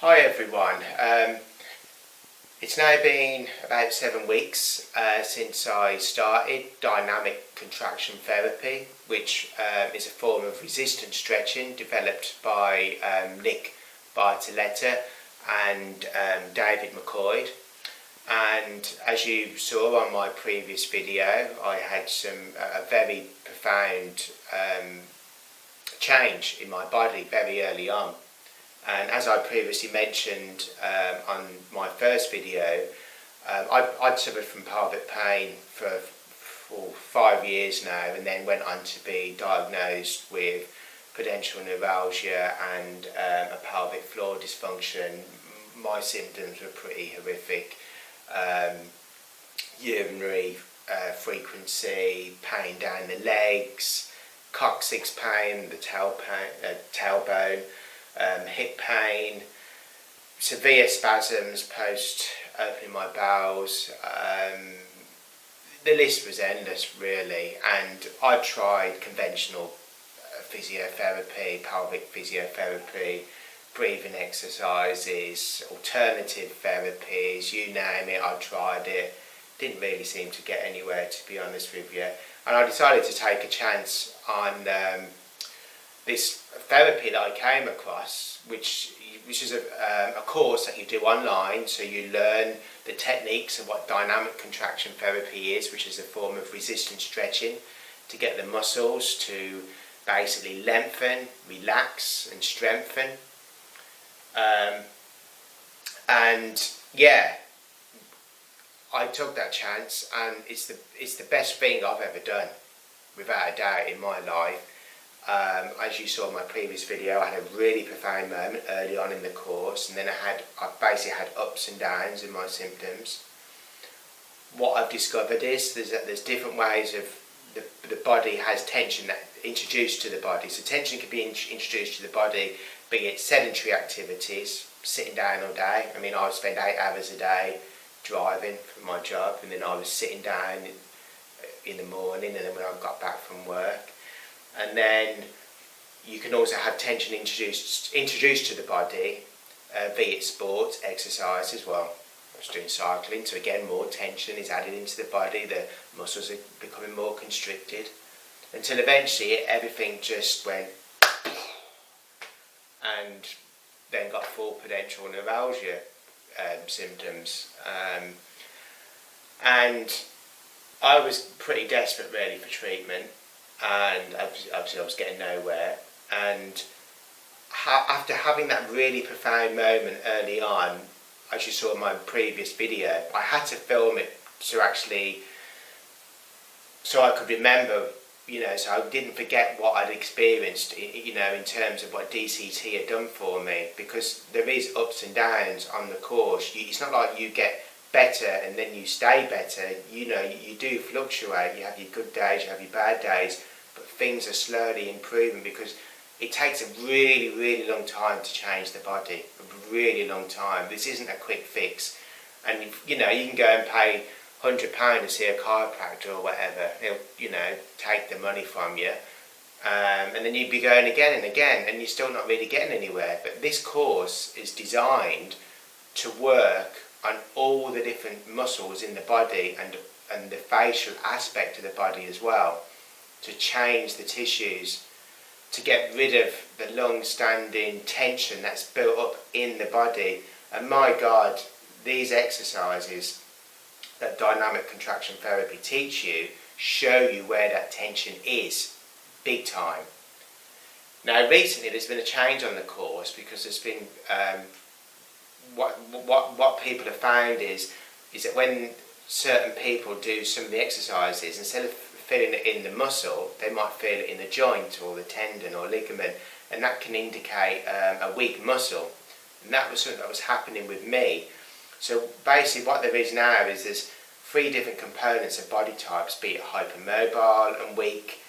Hi everyone, it's now been about 7 weeks since I started dynamic contraction therapy, which is a form of resistance stretching developed by Nick Bartoletta and David McCoy. And as you saw on my previous video, I had a very profound change in my body very early on. And as I previously mentioned on my first video, I'd suffered from pelvic pain for 5 years now, and then went on to be diagnosed with pudental neuralgia and a pelvic floor dysfunction. My symptoms were pretty horrific. Urinary frequency, pain down the legs, coccyx pain, the tailbone, hip pain, severe spasms post opening my bowels. The list was endless really, and I tried conventional physiotherapy, pelvic physiotherapy, breathing exercises, alternative therapies, you name it, I tried it. Didn't really seem to get anywhere, to be honest with you. And I decided to take a chance on this therapy that I came across, which is a course that you do online, so you learn the techniques of what dynamic contraction therapy is, which is a form of resistance stretching to get the muscles to basically lengthen, relax and strengthen. And yeah, I took that chance, and it's the best thing I've ever done, without a doubt, in my life. As you saw in my previous video, I had a really profound moment early on in the course, and then I basically had ups and downs in my symptoms. What I've discovered is there's different ways of the body has tension that introduced to the body. So tension can be introduced to the body, be it sedentary activities, sitting down all day. I mean, I would spend 8 hours a day driving for my job, and then I was sitting down in the morning, and then when I got back from work. And then you can also have tension introduced to the body via sports, exercise as well. I was doing cycling, so again more tension is added into the body, the muscles are becoming more constricted, until eventually everything just went and then got full pudental neuralgia symptoms. And I was pretty desperate really for treatment, and obviously I was getting nowhere. And after having that really profound moment early on, as you saw in my previous video, I had to film it so I could remember, so I didn't forget what I'd experienced, in terms of what DCT had done for me, because there is ups and downs on the course. It's not like you get better and then you stay better. You do fluctuate. You have your good days, you have your bad days, but things are slowly improving, because it takes a really, really long time to change the body. A really long time. This isn't a quick fix. And you can go and pay £100 to see a chiropractor or whatever. He'll, take the money from you, and then you'd be going again and again, and you're still not really getting anywhere. But this course is designed to work on all the different muscles in the body and the facial aspect of the body as well, to change the tissues, to get rid of the long-standing tension that's built up in the body. And my God, these exercises that dynamic contraction therapy teach you show you where that tension is, big time. Now recently there's been a change on the course, because there's been what people have found is that when certain people do some of the exercises, instead of feeling it in the muscle, they might feel it in the joint or the tendon or ligament, and that can indicate a weak muscle. And that was something that was happening with me. So basically what there is now is there's 3 different components of body types, be it hypermobile and weak.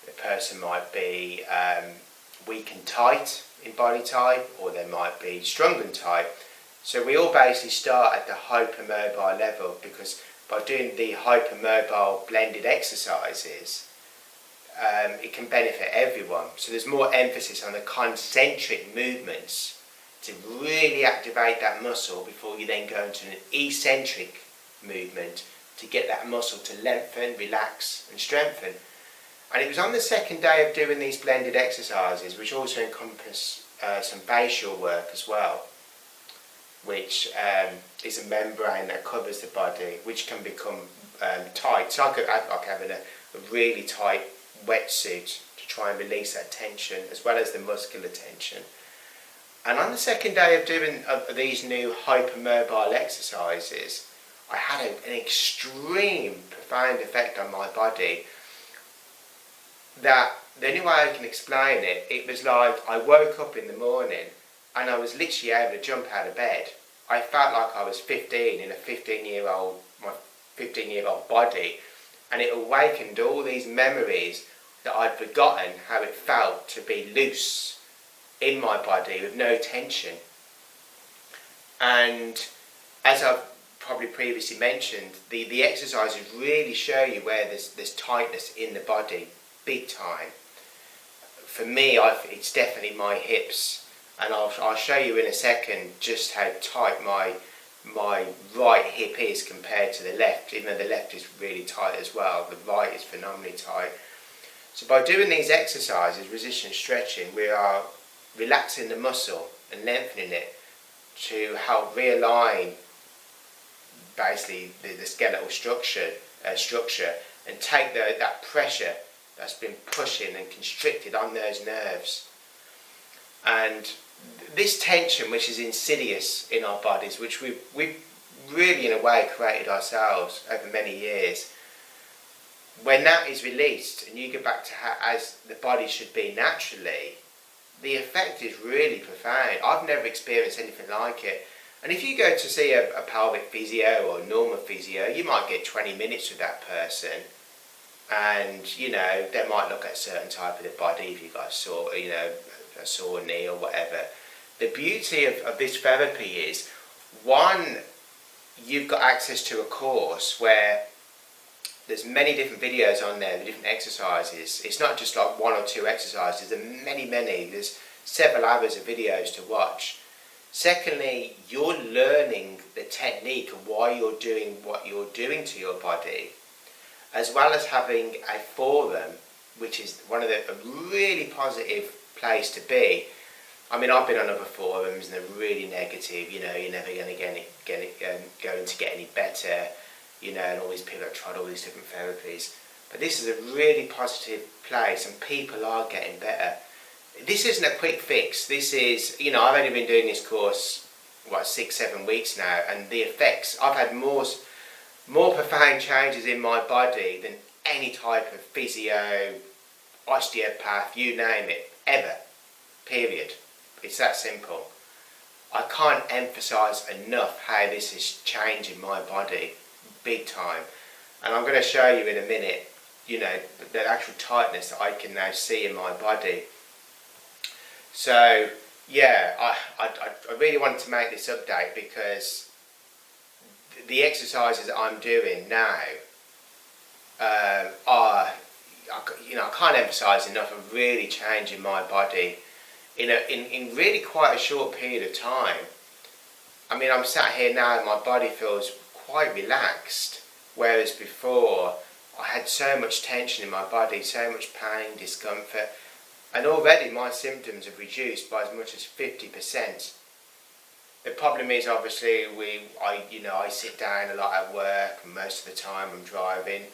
The person might be weak and tight in body type, or they might be strong and tight. So we all basically start at the hypermobile level, because by doing the hypermobile blended exercises, it can benefit everyone. So there's more emphasis on the concentric movements to really activate that muscle before you then go into an eccentric movement to get that muscle to lengthen, relax and strengthen. And it was on the second day of doing these blended exercises, which also encompass some facial work as well, which is a membrane that covers the body, which can become tight. It's like having a really tight wetsuit to try and release that tension as well as the muscular tension. And on the second day of doing these new hypermobile exercises, I had an extreme profound effect on my body that the only way I can explain it, it was like I woke up in the morning and I was literally able to jump out of bed. I felt like I was 15 in my 15-year-old body, and it awakened all these memories that I'd forgotten how it felt to be loose in my body with no tension. And as I've probably previously mentioned, the exercises really show you where there's tightness in the body, big time. For me, it's definitely my hips, and I'll show you in a second just how tight my right hip is compared to the left. Even though the left is really tight as well, the right is phenomenally tight. So by doing these exercises, resistance stretching, we are relaxing the muscle and lengthening it to help realign basically the skeletal structure and take that pressure that's been pushing and constricted on those nerves. And this tension, which is insidious in our bodies, which we've really in a way created ourselves over many years, when that is released and you get back to as the body should be naturally, the effect is really profound. I've never experienced anything like it. And if you go to see a pelvic physio or normal physio, you might get 20 minutes with that person, and they might look at a certain type of the body if you've got a sore knee or whatever. The beauty of this therapy is, one, you've got access to a course where there's many different videos on there with different exercises. It's not just like one or two exercises, there are many, there's several hours of videos to watch. Secondly, you're learning the technique of why you're doing what you're doing to your body, as well as having a forum, which is a really positive place to be. I mean, I've been on other forums and they're really negative. You're never going to get any better. And all these people have tried all these different therapies. But this is a really positive place, and people are getting better. This isn't a quick fix. This is, I've only been doing this course 6-7 weeks now, and the effects, I've had more profound changes in my body than any type of physio, osteopath, you name it, ever, period. It's that simple. I can't emphasize enough how this is changing my body big time, and I'm going to show you in a minute the actual tightness that I can now see in my body. So yeah, I really wanted to make this update because the exercises that I'm doing now are, I can't emphasize enough of really changing my body in really quite a short period of time. I mean, I'm sat here now and my body feels quite relaxed, whereas before I had so much tension in my body, so much pain, discomfort, and already my symptoms have reduced by as much as 50%. The problem is obviously I sit down a lot at work, and most of the time I'm driving,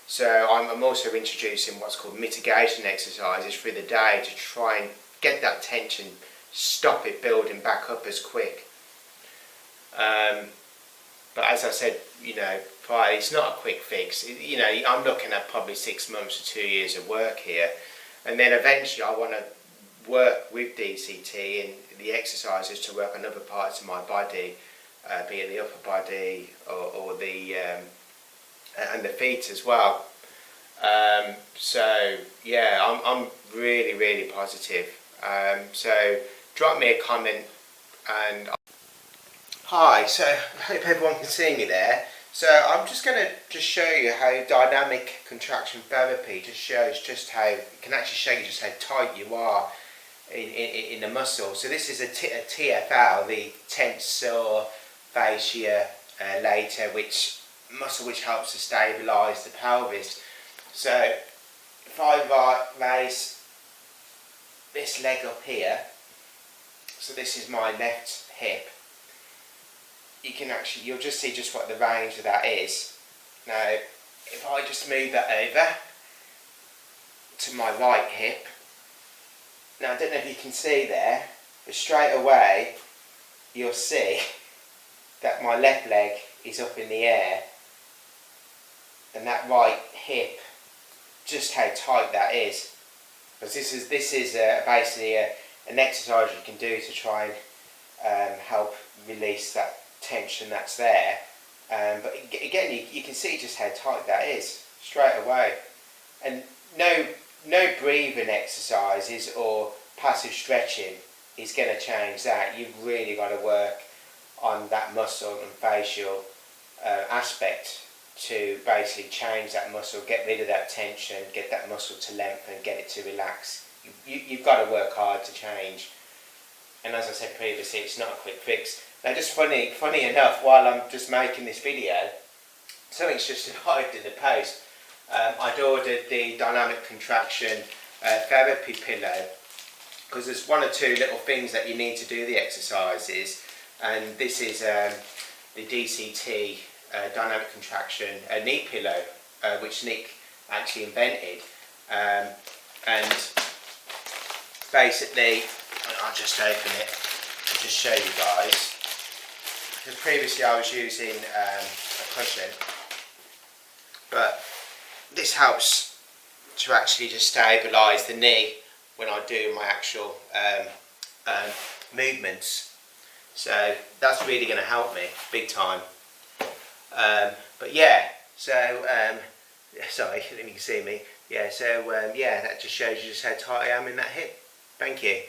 so I'm also introducing what's called mitigation exercises through the day to try and get that tension, stop it building back up as quick. But as I said, prior, it's not a quick fix. I'm looking at probably 6 months to 2 years of work here, and then eventually I want to work with DCT and the exercises to work on other parts of my body, be it the upper body or the and the feet as well. So yeah, I'm really positive. So drop me a comment and. Hi, so I hope everyone can see me there. So I'm just going to show you how dynamic contraction therapy just shows just how, it can actually show you just how tight you are in the muscle. So this is a TFL, the tensor fascia lata, which muscle which helps to stabilise the pelvis. So if I raise this leg up here, so this is my left hip, you'll just see just what the range of that is. Now if I just move that over to my right hip, now I don't know if you can see there, but straight away you'll see that my left leg is up in the air, and that right hip, just how tight that is. Because this is basically an exercise you can do to try and help release that tension that's there. But again, you can see just how tight that is straight away. And no breathing exercises or passive stretching is going to change that. You've really got to work on that muscle and facial aspect to basically change that muscle, get rid of that tension, get that muscle to lengthen, get it to relax. You've got to work hard to change. And as I said previously, it's not a quick fix. Now, just funny enough, while I'm just making this video, something's just arrived in the post. I'd ordered the dynamic contraction therapy pillow, because there's one or two little things that you need to do the exercises, and this is the DCT dynamic contraction knee pillow, which Nick actually invented, and basically, I'll just open it and just show you guys, because previously I was using a cushion, but this helps to actually just stabilise the knee when I do my actual movements. So that's really going to help me big time. But yeah, so sorry, let me see me. Yeah, so yeah, that just shows you just how tight I am in that hip. Thank you.